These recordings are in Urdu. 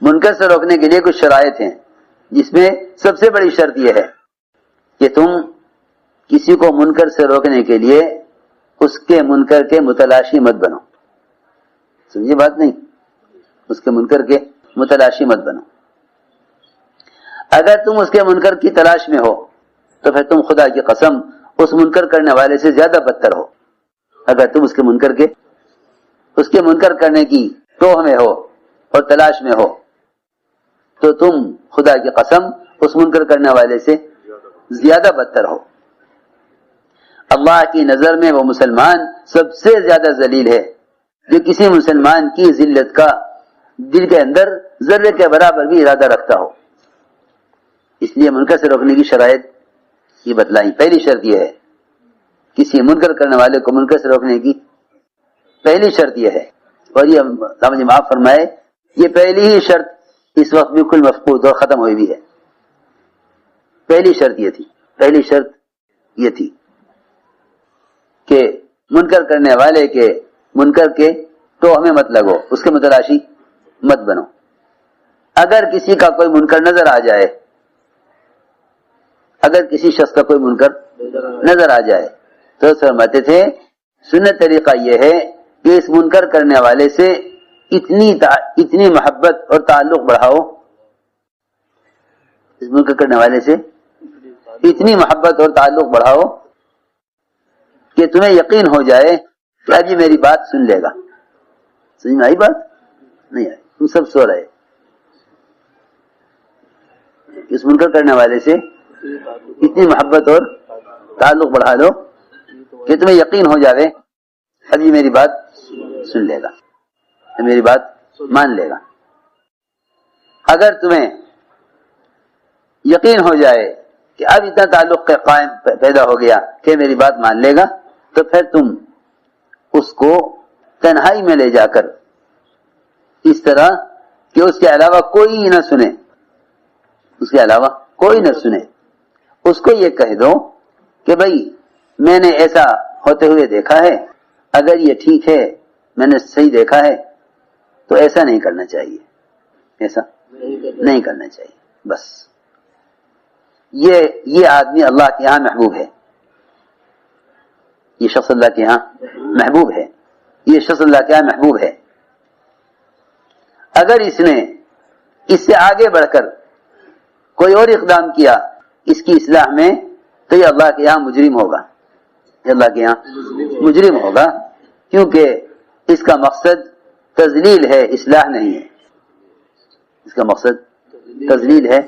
منکر سے روکنے کے لیے کچھ شرائط ہیں، جس میں سب سے بڑی شرط یہ ہے کہ تم کسی کو منکر سے روکنے کے لیے اس کے منکر کے متلاشی مت بنو. سمجھے بات نہیں؟ اس کے منکر کے متلاشی مت بنو. اگر تم اس کے منکر کی تلاش میں ہو تو پھر تم خدا کی قسم اس منکر کرنے والے سے زیادہ بدتر ہو. اگر تم اس کے منکر کرنے کی توہ میں ہو اور تلاش میں ہو تو تم خدا کی قسم اس منکر کرنے والے سے زیادہ بدتر ہو. اللہ کی نظر میں وہ مسلمان سب سے زیادہ ذلیل ہے جو کسی مسلمان کی ذلت کا دل کے اندر ذرے کے برابر بھی ارادہ رکھتا ہو. اس لیے منکر سے روکنے کی شرائط یہ بتلائیں. پہلی شرط یہ ہے، کسی منکر کرنے والے کو منکر سے روکنے کی پہلی شرط یہ ہے، اور یہ مجھے معاف فرمائے، یہ پہلی ہی شرط اس وقت بالکل مفقود اور ختم ہوئی بھی ہے. پہلی شرط یہ تھی کہ منکر کرنے والے کے منکر کے تو ہمیں مت لگو، اس کے متلاشی مت بنو. اگر کسی کا کوئی منکر نظر آ جائے، اگر کسی شخص کا کوئی منکر نظر آ جائے تو فرماتے تھے سنت طریقہ یہ ہے کہ اس منکر کرنے والے سے اتنی محبت اور تعلق بڑھاؤ، اس منکر کرنے والے سے اتنی محبت اور تعلق بڑھاؤ کہ تمہیں یقین ہو جائے کہ اب یہ میری بات سن لے گا. سمجھ میں آئی بات؟ نہیں آئی؟ تم سب سو رہے. اس منکر کرنے والے سے اتنی محبت اور تعلق بڑھا لو کہ تمہیں یقین ہو جاوے اب یہ میری بات سن لے گا، میری بات مان لے گا. اگر تمہیں یقین ہو جائے کہ اب اتنا تعلق قائم پیدا ہو گیا کہ میری بات مان لے گا تو پھر تم اس کو تنہائی میں لے جا کر اس طرح کہ اس کے علاوہ کوئی نہ سنے، اس کے علاوہ کوئی نہ سنے، اس کو یہ کہہ دو کہ بھائی میں نے ایسا ہوتے ہوئے دیکھا ہے، اگر یہ ٹھیک ہے، میں نے صحیح دیکھا ہے تو ایسا نہیں کرنا چاہیے، ایسا نہیں کرنا چاہیے. بس یہ آدمی اللہ کے یہاں محبوب ہے، یہ شخص اللہ کے یہاں محبوب ہے، یہ شخص اللہ کے یہاں محبوب ہے. اگر اس نے اس سے آگے بڑھ کر کوئی اور اقدام کیا اس کی اصلاح میں تو یہ اللہ کے یہاں مجرم ہوگا، یہ اللہ کے یہاں مجرم ہوگا، کیونکہ اس کا مقصد تذلیل ہے، اصلاح نہیں ہے. اس کا مقصد تذلیل ہے،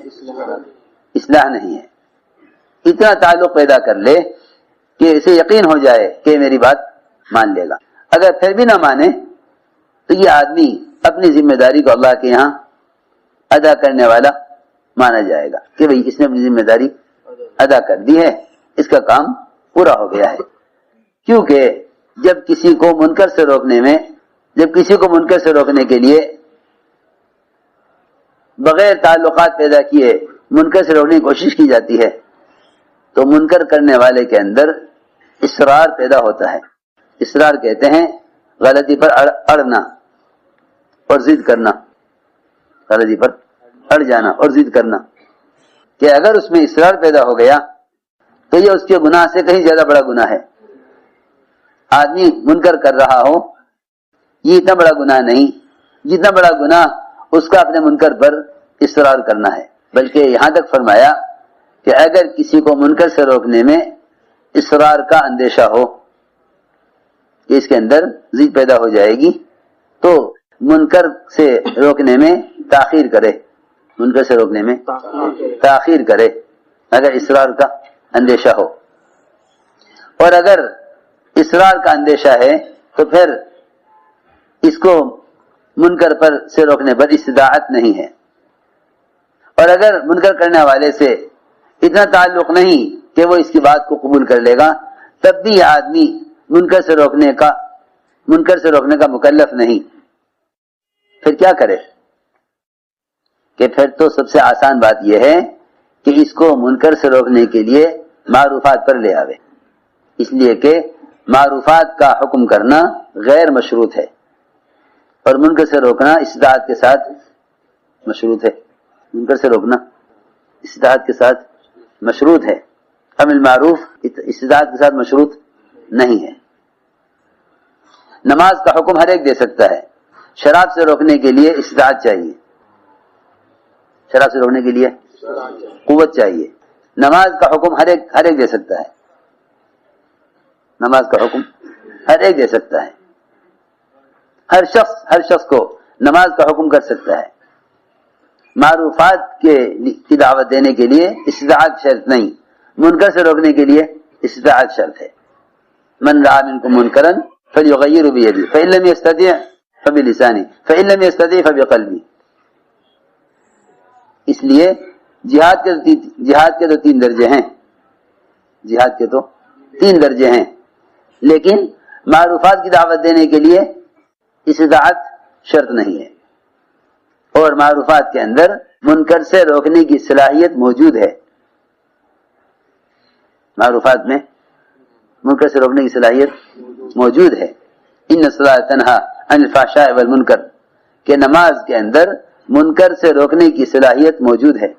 اصلاح نہیں ہے. اتنا تعلق پیدا کر لے کہ اسے یقین ہو جائے کہ میری بات مان لے گا. اگر پھر بھی نہ مانے تو یہ آدمی اپنی ذمہ داری کو اللہ کے یہاں ادا کرنے والا مانا جائے گا کہ بھئی اس نے اپنی ذمہ داری ادا کر دی ہے، اس کا کام پورا ہو گیا ہے. کیونکہ جب کسی کو منکر سے روکنے کے لیے بغیر تعلقات پیدا کیے منکر سے روکنے کی کوشش کی جاتی ہے تو منکر کرنے والے کے اندر اصرار پیدا ہوتا ہے. اصرار کہتے ہیں غلطی پر اڑنا اور ضد کرنا، غلطی پر اڑ جانا اور ضد کرنا، کہ اگر اس میں اصرار پیدا ہو گیا تو یہ اس کے گناہ سے کہیں زیادہ بڑا گناہ ہے. آدمی منکر کر رہا ہو یہ اتنا بڑا گناہ نہیں جتنا بڑا گناہ اس کا اپنے منکر پر اصرار کرنا ہے. بلکہ یہاں تک فرمایا کہ اگر کسی کو منکر سے روکنے میں اصرار کا اندیشہ ہو کہ اس کے اندر ضد پیدا ہو جائے گی تو منکر سے روکنے میں تاخیر کرے، منکر سے روکنے میں تاخیر کرے اگر اصرار کا اندیشہ ہو. اور اگر اصرار کا اندیشہ ہے تو پھر اس کو منکر پر سے روکنے پر استطاعت نہیں ہے. اور اگر منکر کرنے والے سے اتنا تعلق نہیں کہ وہ اس کی بات کو قبول کر لے گا تب بھی یہ آدمی منکر سے روکنے کا مکلف نہیں. پھر کیا کرے؟ کہ پھر تو سب سے آسان بات یہ ہے کہ اس کو منکر سے روکنے کے لیے معروفات پر لے آوے، اس لیے کہ معروفات کا حکم کرنا غیر مشروط ہے اور منکر سے روکنا استطاعت کے ساتھ مشروط ہے، منکر سے روکنا استطاعت کے ساتھ مشروط ہے، امر معروف استطاعت کے ساتھ مشروط نہیں ہے۔ نماز کا حکم ہر ایک دے سکتا ہے، شراب سے روکنے کے لیے استطاعت چاہیے، شراب سے روکنے کے لیے قوت چاہیے۔ نماز کا حکم ہر ایک دے سکتا ہے، نماز کا حکم ہر ایک دے سکتا ہے، ہر شخص کو نماز کا حکم کر سکتا ہے۔ معروفات کی دعوت دینے کے لیے استطاعت شرط نہیں، منکر سے روکنے کے لیے استطاعت شرط ہے۔ من رأى منکم منکرا فلیغیرہ بیدہ فإن لم یستطع فبلسانہ فإن لم یستطع فبقلبہ۔ اس لیے جہاد کے تو 3 درجے ہیں، جہاد کے تو 3 درجے ہیں، لیکن معروفات کی دعوت دینے کے لیے استطاعت شرط نہیں ہے، اور معروفات کے اندر منکر سے روکنے کی صلاحیت موجود ہے، معروفات میں منکر سے روکنے کی صلاحیت موجود ہے۔ ان الصلاۃ تنہی عن الفحشاء والمنکر کہ نماز کے اندر منکر سے روکنے کی صلاحیت موجود ہے۔